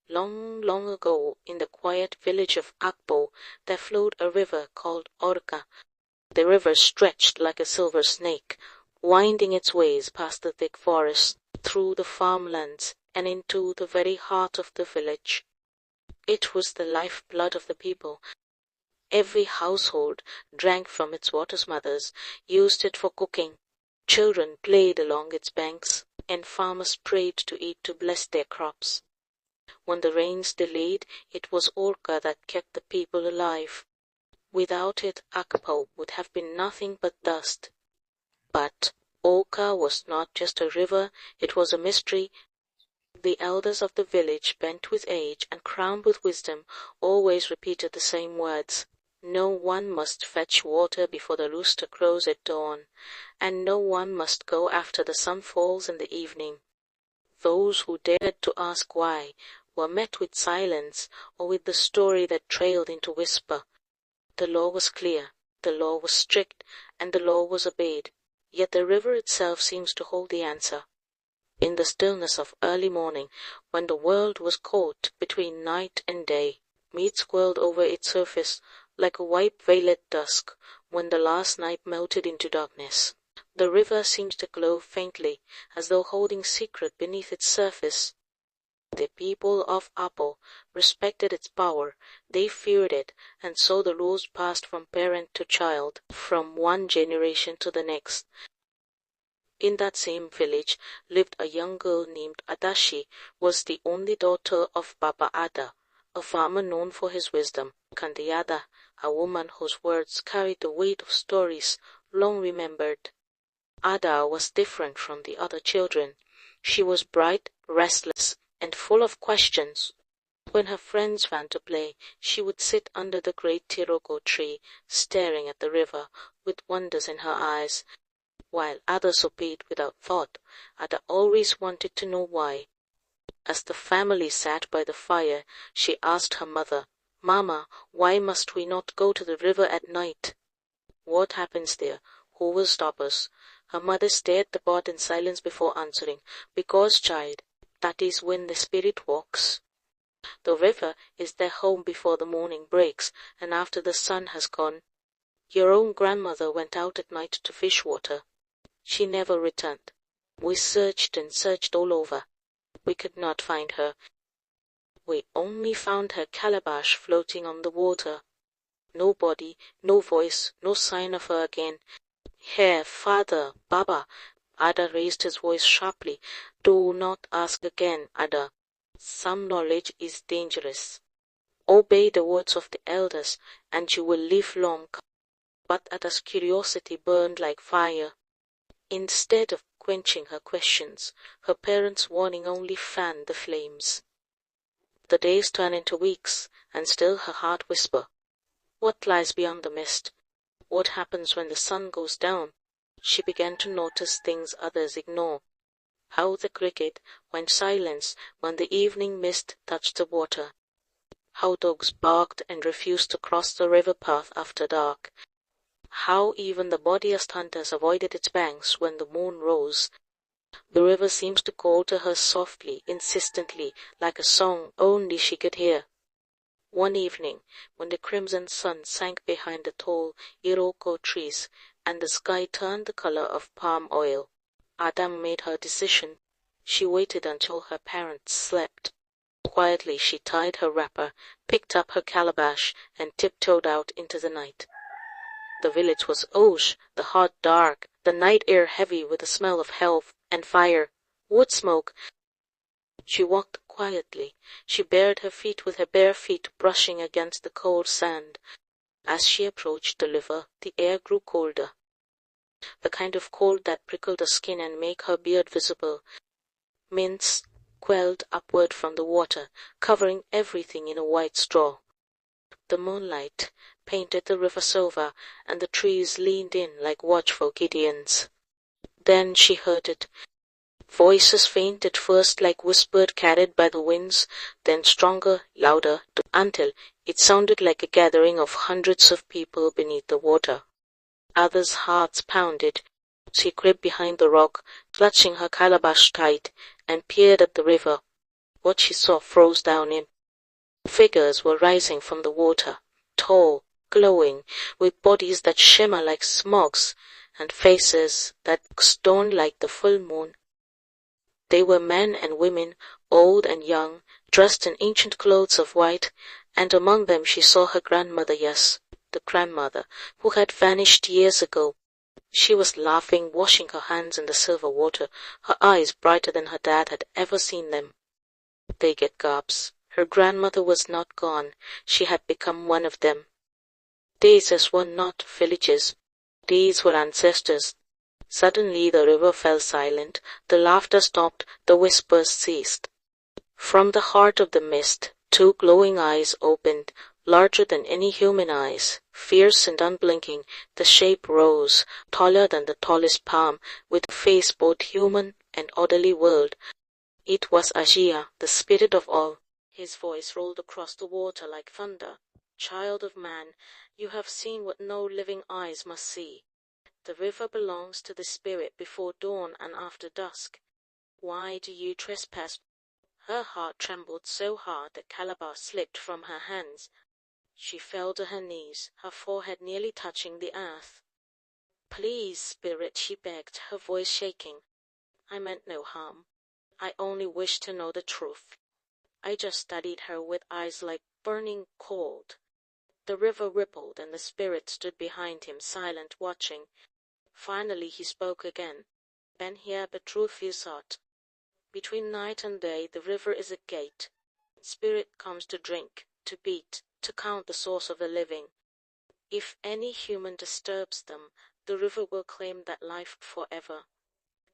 Long, long ago, in the quiet village of Akbo, there flowed a river called Orka. The river stretched like a silver snake, winding its ways past the thick forests, through the farmlands, and into the very heart of the village. It was the life-blood of the people. Every household drank from its water's mothers, used it for cooking. Children played along its banks, and farmers prayed to it to bless their crops. When the rains delayed, it was Orka that kept the people alive. Without it, Akpo would have been nothing but dust. But Orka was not just a river, it was a mystery. The elders of the village, bent with age and crowned with wisdom, always repeated the same words. No one must fetch water before the rooster crows at dawn, and no one must go after the sun falls in the evening. Those who dared to ask why were met with silence or with the story that trailed into whisper. The law was clear, the law was strict, and the law was obeyed, yet the river itself seems to hold the answer. In the stillness of early morning, when the world was caught between night and day, meat swirled over its surface like a white veil at dusk, when the last night melted into darkness. The river seems to glow faintly, as though holding secret beneath its surface. The people of Apo respected its power, they feared it, and so the laws passed from parent to child, from one generation to the next. In that same village lived a young girl named Adashi, was the only daughter of Baba Ada, a farmer known for his wisdom, Kandiada, a woman whose words carried the weight of stories long remembered. Ada was different from the other children. She was bright, restless, and full of questions. When her friends ran to play, she would sit under the great Tiroko tree, staring at the river, with wonders in her eyes. While others obeyed without thought, Ada always wanted to know why. As the family sat by the fire, she asked her mother, "Mama, why must we not go to the river at night? What happens there? Who will stop us?" Her mother stared the pot in silence before answering, "Because, child, that is when the spirit walks. The river is their home before the morning breaks, and after the sun has gone. Your own grandmother went out at night to fish water. She never returned. We searched and searched all over. We could not find her. We only found her calabash floating on the water. No body, no voice, no sign of her again. Here, father, Baba." Ada raised his voice sharply. "Do not ask again, Ada. Some knowledge is dangerous. Obey the words of the elders, and you will live long." But Ada's curiosity burned like fire. Instead of quenching her questions, her parents' warning only fanned the flames. The days turned into weeks, and still her heart whispered, "What lies beyond the mist? What happens when the sun goes down?" She began to notice things others ignore. How the cricket went silent when the evening mist touched the water. How dogs barked and refused to cross the river path after dark. How even the bodiest hunters avoided its banks when the moon rose. The river seems to call to her softly, insistently, like a song only she could hear. One evening, when the crimson sun sank behind the tall Iroko trees, and the sky turned the color of palm oil, Ada made her decision. She waited until her parents slept. Quietly she tied her wrapper, picked up her calabash, and tiptoed out into the night. The village was Osh, the hot dark, the night air heavy with the smell of hell and fire, wood smoke. She walked quietly. She bared her feet with her bare feet brushing against the cold sand. As she approached the river, the air grew colder. The kind of cold that prickled her skin and made her beard visible. Mints quelled upward from the water, covering everything in a white straw. The moonlight painted the river silver, and the trees leaned in like watchful Gideons. Then she heard it. Voices faint at first like whispered carried by the winds, then stronger, louder, until it sounded like a gathering of hundreds of people beneath the water. Others' hearts pounded. She crept behind the rock, clutching her calabash tight, and peered at the river. what she saw froze down him. Figures were rising from the water, tall, glowing, with bodies that shimmer like smokes, and faces that shone like the full moon. They were men and women, old and young, dressed in ancient clothes of white, and among them she saw her grandmother, yes, the grandmother, who had vanished years ago. She was laughing, washing her hands in the silver water, her eyes brighter than her dad had ever seen them. They get gobs. Her grandmother was not gone. She had become one of them. These were not villages. These were ancestors. Suddenly the river fell silent. The laughter stopped. The whispers ceased. From the heart of the mist, two glowing eyes opened, larger than any human eyes. Fierce and unblinking, the shape rose, taller than the tallest palm, with a face both human and orderly world. It was Ajia, the spirit of all. His voice rolled across the water like thunder. Child of man, you have seen what no living eyes must see. The river belongs to the spirit before dawn and after dusk. Why do you trespass? Her heart trembled so hard that Calabar slipped from her hands. She fell to her knees, her forehead nearly touching the earth. Please, spirit, she begged, her voice shaking. I meant no harm. I only wished to know the truth. I just studied her with eyes like burning cold. The river rippled, and the spirit stood behind him, silent, watching. Finally he spoke again. Ben here, the truth is sought. Between night and day the river is a gate. Spirit comes to drink, to beat, to count the source of the living. If any human disturbs them, the river will claim that life forever.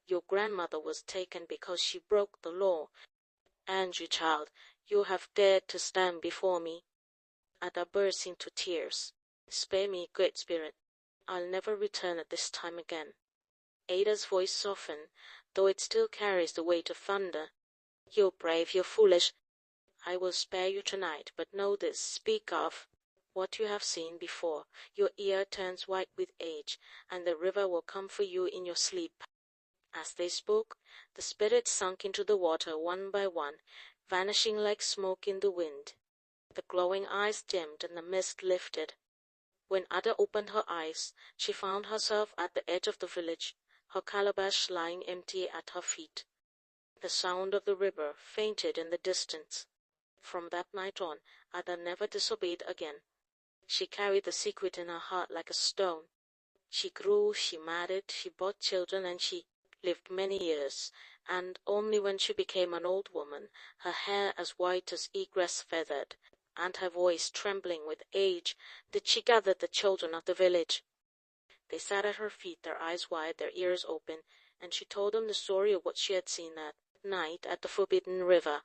Your grandmother was taken because she broke the law. And you, child, you have dared to stand before me. Ada burst into tears. Spare me, Great Spirit. I'll never return at this time again. Ada's voice softened, though it still carries the weight of thunder. You're brave, you're foolish. I will spare you tonight, but know this, speak of what you have seen before. Your ear turns white with age, and the river will come for you in your sleep. As they spoke, the spirits sunk into the water one by one, vanishing like smoke in the wind. The glowing eyes dimmed and the mist lifted. When Ada opened her eyes, she found herself at the edge of the village, her calabash lying empty at her feet. The sound of the river fainted in the distance. From that night on, Ada never disobeyed again. She carried the secret in her heart like a stone. She grew, she married, she bore children, and she lived many years, and only when she became an old woman, her hair as white as egress feathered, and her voice trembling with age, did she gather the children of the village. They sat at her feet, their eyes wide, their ears open, and she told them the story of what she had seen that night at the Forbidden River.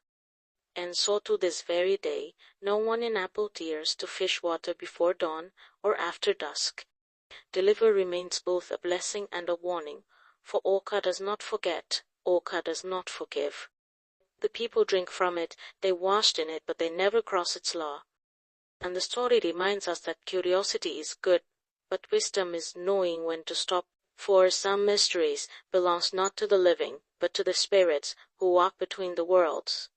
And so to this very day, no one in Apple dares to fish water before dawn or after dusk. The river remains both a blessing and a warning, for Orca does not forget, Orca does not forgive. The people drink from it, they washed in it, but they never cross its law. And the story reminds us that curiosity is good, but wisdom is knowing when to stop, for some mysteries belongs not to the living, but to the spirits who walk between the worlds.